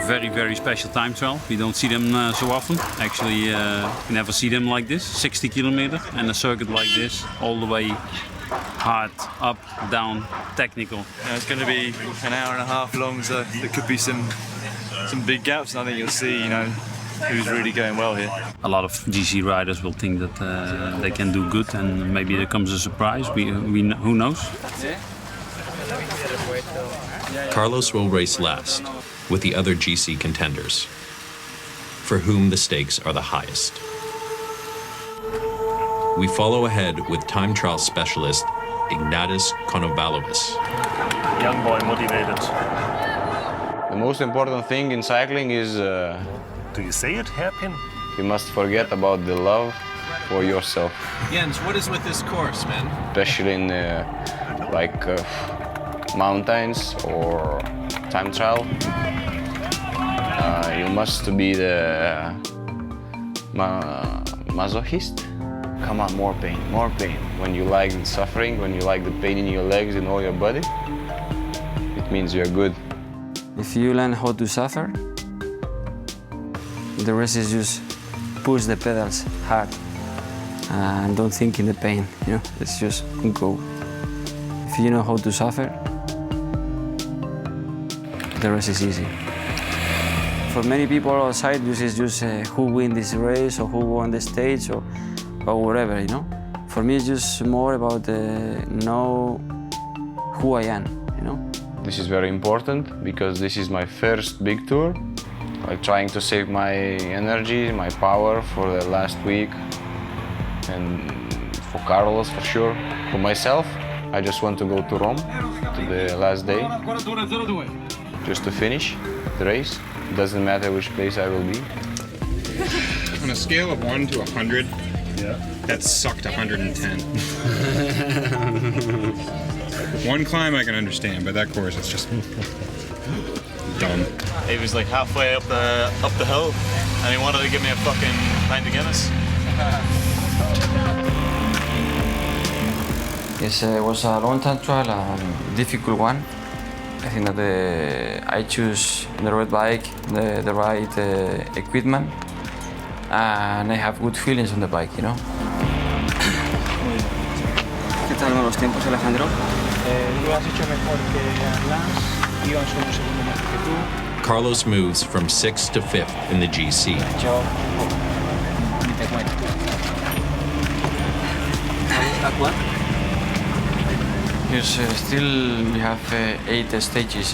very, very special time trial. We don't see them so often. Actually, we never see them like this. 60 kilometers and a circuit like this, all the way hard, up, down, technical. It's going to be an hour and a half long, so there could be some big gaps, and I think you'll see, who's really going well here. A lot of GC riders will think that they can do good, and maybe there comes a surprise. Who knows? Carlos will race last with the other GC contenders, for whom the stakes are the highest. We follow ahead with time trial specialist Ignatius Konovalovas. Young boy, motivated. The most important thing in cycling is Do you say it, hairpin? you must forget about the love for yourself, Jens, what is with this course, man? especially in mountains or time trial. You must be the masochist. Come on, more pain, more pain. When you like the suffering, when you like the pain in your legs and all your body, it means you're good. If you learn how to suffer, the rest is just push the pedals hard and don't think in the pain, it's just go. If you know how to suffer, the rest is easy. For many people outside, this is just who win this race or who won the stage or whatever, For me, it's just more about know who I am, This is very important because this is my first big tour. Like trying to save my energy, my power for the last week, and for Carlos for sure. For myself, I just want to go to Rome to the last day, just to finish the race. It doesn't matter which place I will be. On a scale of 1 to 100, that sucked 110. One climb I can understand, but that course it's just dumb. He was like halfway up the hill, and he wanted to give me a fucking pint of Guinness. Yes, it was a long time trial, a difficult one. I think that I choose the right bike, the right equipment, and I have good feelings on the bike, ¿Qué tal los tiempos, Alejandro? Lo has hecho mejor que Lance, iba solo un segundo más que tú. Carlos moves from 6th to 5th in the GC. Yo ni te cuento. Because still we have 8 stages,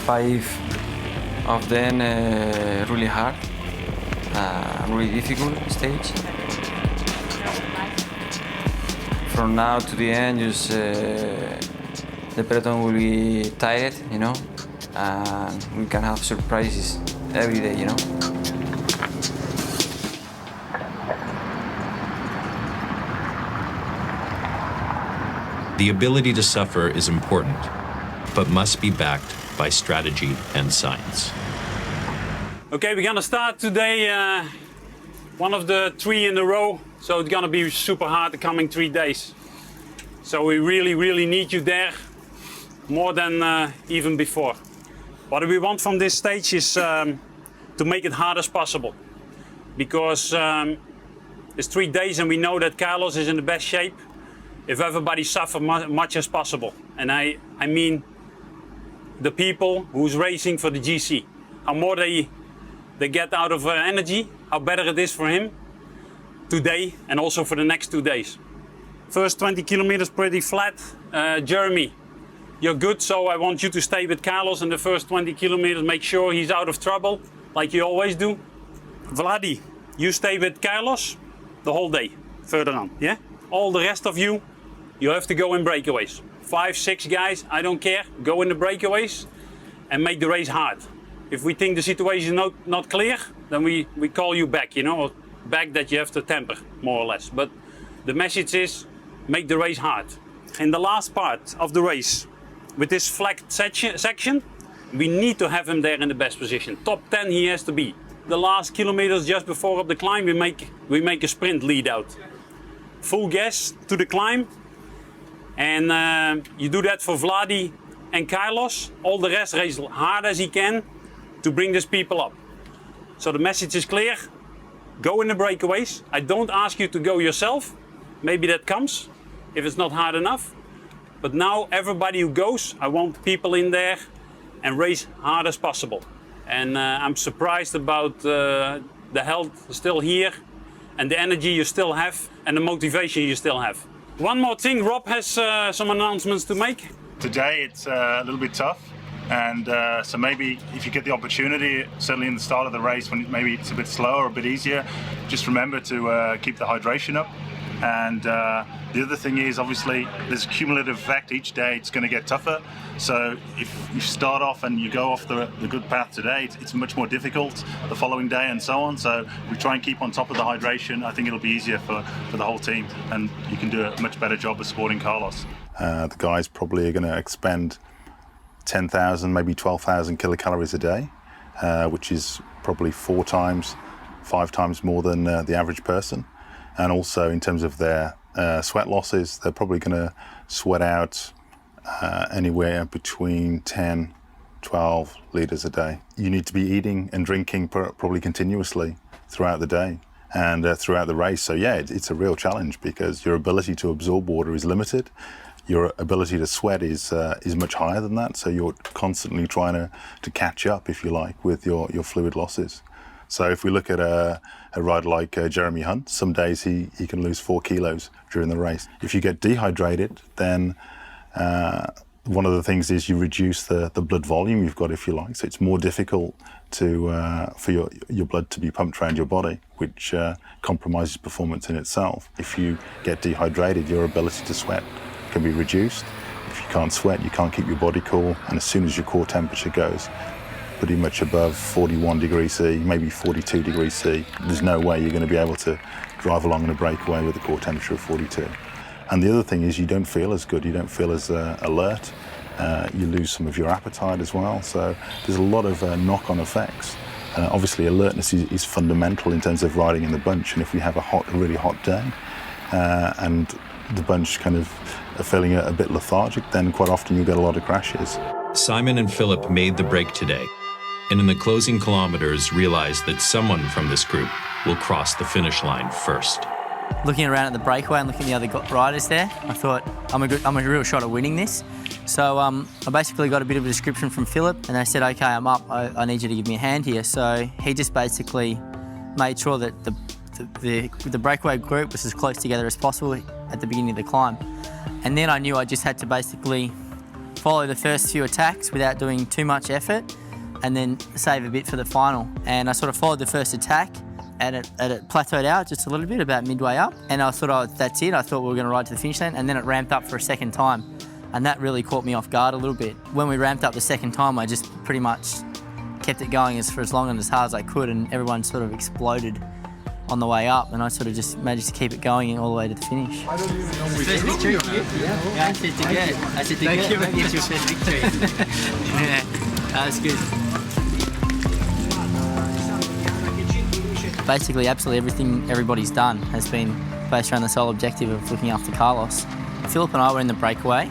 5 of them really hard, really difficult stage. From now to the end, just the peloton will be tired, and we can have surprises every day, The ability to suffer is important, but must be backed by strategy and science. Okay, we're gonna start today one of the 3 in a row, so it's gonna be super hard the coming 3 days. So we really, really need you there more than even before. What we want from this stage is to make it hard as possible, because it's 3 days and we know that Carlos is in the best shape. If everybody suffer much as possible, and I mean the people who's racing for the GC, how more they get out of energy, how better it is for him today and also for the next 2 days. First 20 kilometers pretty flat. Jeremy, you're good, so I want you to stay with Carlos in the first 20 kilometers, make sure he's out of trouble, like you always do. Vladi, you stay with Carlos the whole day, further on, yeah? All the rest of you, you have to go in breakaways. 5, 6 guys, I don't care, go in the breakaways and make the race hard. If we think the situation is not clear, then we call you back, or back that you have to temper, more or less. But the message is, make the race hard. In the last part of the race, with this flagged section, we need to have him there in the best position. Top 10 he has to be. The last kilometers just before up the climb, we make a sprint lead out. Full gas to the climb, and you do that for Vladi and Carlos. All the rest race hard as he can, to bring these people up. So the message is clear. Go in the breakaways. I don't ask you to go yourself. Maybe that comes if it's not hard enough. But now everybody who goes, I want people in there and race hard as possible. And I'm surprised about the health still here and the energy you still have and the motivation you still have. One more thing, Rob has some announcements to make. Today it's a little bit tough, and so maybe if you get the opportunity, certainly in the start of the race when maybe it's a bit slower, a bit easier, just remember to keep the hydration up. And the other thing is, obviously, there's a cumulative effect. Each day it's going to get tougher. So if you start off and you go off the good path today, it's much more difficult the following day and so on. So we try and keep on top of the hydration. I think it'll be easier for the whole team, and you can do a much better job of supporting Carlos. The guys probably are going to expend 10,000, maybe 12,000 kilocalories a day, which is probably 4 times, 5 times more than the average person. And also in terms of their sweat losses, they're probably going to sweat out anywhere between 10, 12 litres a day. You need to be eating and drinking probably continuously throughout the day and throughout the race. So yeah, it's a real challenge because your ability to absorb water is limited. Your ability to sweat is much higher than that. So you're constantly trying to catch up, if you like, with your fluid losses. So if we look at a rider like Jeremy Hunt, some days he can lose 4 kilos during the race. If you get dehydrated, then one of the things is you reduce the blood volume you've got, if you like. So it's more difficult for your blood to be pumped around your body, which compromises performance in itself. If you get dehydrated, your ability to sweat can be reduced. If you can't sweat, you can't keep your body cool, and as soon as your core temperature goes pretty much above 41 degrees C, maybe 42 degrees C, there's no way you're going to be able to drive along in a breakaway with a core temperature of 42. And the other thing is you don't feel as good, you don't feel as alert, you lose some of your appetite as well, so there's a lot of knock-on effects. Obviously alertness is fundamental in terms of riding in the bunch, and if we have a really hot day and the bunch kind of are feeling a bit lethargic, then quite often you'll get a lot of crashes. Simon and Philip made the break today, and in the closing kilometers realized that someone from this group will cross the finish line first. Looking around at the breakaway and looking at the other riders there, I thought I'm a real shot at winning this. So I basically got a bit of a description from Philip, and they said, "Okay, I'm up. I need you to give me a hand here." So he just basically made sure that the breakaway group was as close together as possible at the beginning of the climb, and then I knew I just had to basically follow the first few attacks without doing too much effort, and then save a bit for the final. And I sort of followed the first attack, and it plateaued out just a little bit about midway up, and I thought, oh, that's it. I thought we were going to ride to the finish line, and then it ramped up for a second time, and that really caught me off guard a little bit. When we ramped up the second time, I just pretty much kept it going for as long and as hard as I could, and everyone sort of exploded on the way up, and I sort of just managed to keep it going all the way to the finish. First victory? Yeah, I said to get. I said to get your first victory. Yeah, that was good. Basically, absolutely everything everybody's done has been based around the sole objective of looking after Carlos. Philip and I were in the breakaway.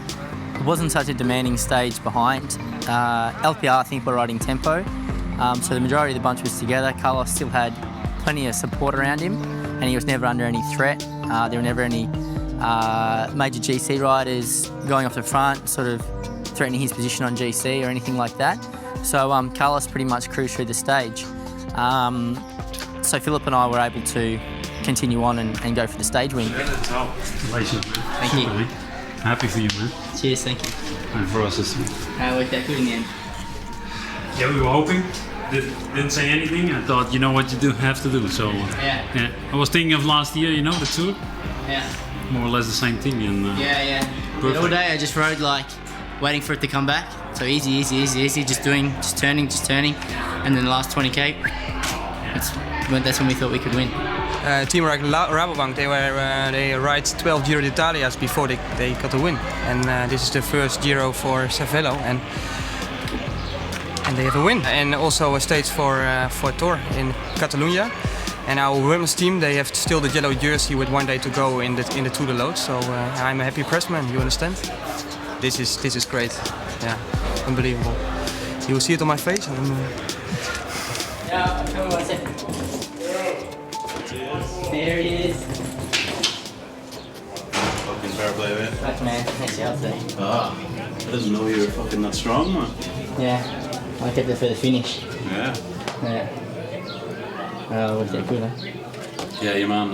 It wasn't such a demanding stage behind. LPR, I think, were riding tempo, so the majority of the bunch was together. Carlos still had plenty of support around him, and he was never under any threat. There were never any major GC riders going off the front, sort of threatening his position on GC or anything like that. So Carlos pretty much cruised through the stage. So Philip and I were able to continue on and go for the stage win. Congratulations, man. Thank you. Really happy for you, man. Cheers, thank you. And for us as well. It worked out good in the end. Yeah, we were hoping. Didn't say anything. I thought, you know what you have to do. So yeah. I was thinking of last year, you know, the tour. Yeah. More or less the same thing. And yeah. All day I just rode like waiting for it to come back. So easy, just turning, and then the last 20k. That's when we thought we could win. Team like Rabobank, they ride 12 GIRO D'Italias before they got the win, and this is the first GIRO for Cervelo, and they have a win, and also a stage for Tour in Catalonia. And our women's team, they have still the yellow jersey with 1 day to go in the Tour de Lood. So I'm a happy pressman. You understand? This is great. Yeah, unbelievable. You will see it on my face. Yeah, come on, 1 second. There he is. Fucking fair play, mate. Thanks, man. Thanks, you today. Ah, I didn't know you were fucking that strong, man. Yeah, I kept it for the finish. Yeah. Yeah. What's that good, huh? Yeah, your man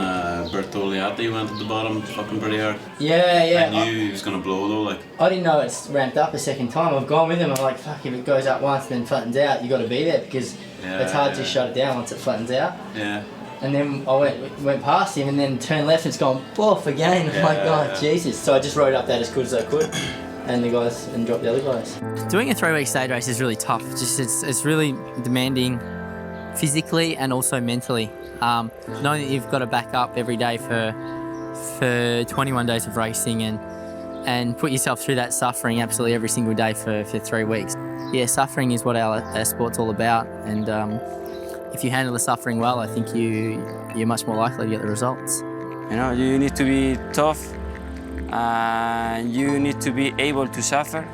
Bertoliati went at the bottom fucking pretty hard. Yeah, yeah. I knew he was going to blow though, like. I didn't know it's ramped up a second time. I've gone with him. I'm like, fuck, if it goes up once and then flattens out, you got to be there because it's hard to shut it down once it flattens out. Yeah. And then I went past him and then turned left and it's gone boof again. I'm like, oh, Jesus. So I just rode up that as good as I could and dropped the other guys. Doing a 3-week stage race is really tough. It's really demanding physically and also mentally. Knowing that you've got to back up every day for 21 days of racing and put yourself through that suffering absolutely every single day for 3 weeks. Yeah, suffering is what our sport's all about, and if you handle the suffering well, I think you're much more likely to get the results. You know, you need to be tough, and you need to be able to suffer,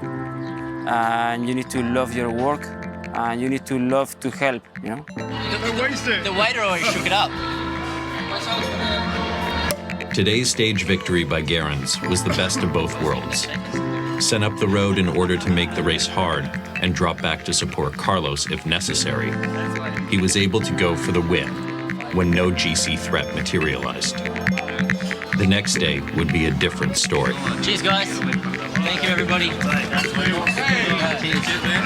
and you need to love your work, and you need to love to help, you know? The waiter always shook it up. Today's stage victory by Gerrans was the best of both worlds. Sent up the road in order to make the race hard and drop back to support Carlos if necessary, he was able to go for the win when no GC threat materialized. The next day would be a different story. Cheers, guys. Thank you, everybody. Cheers, man.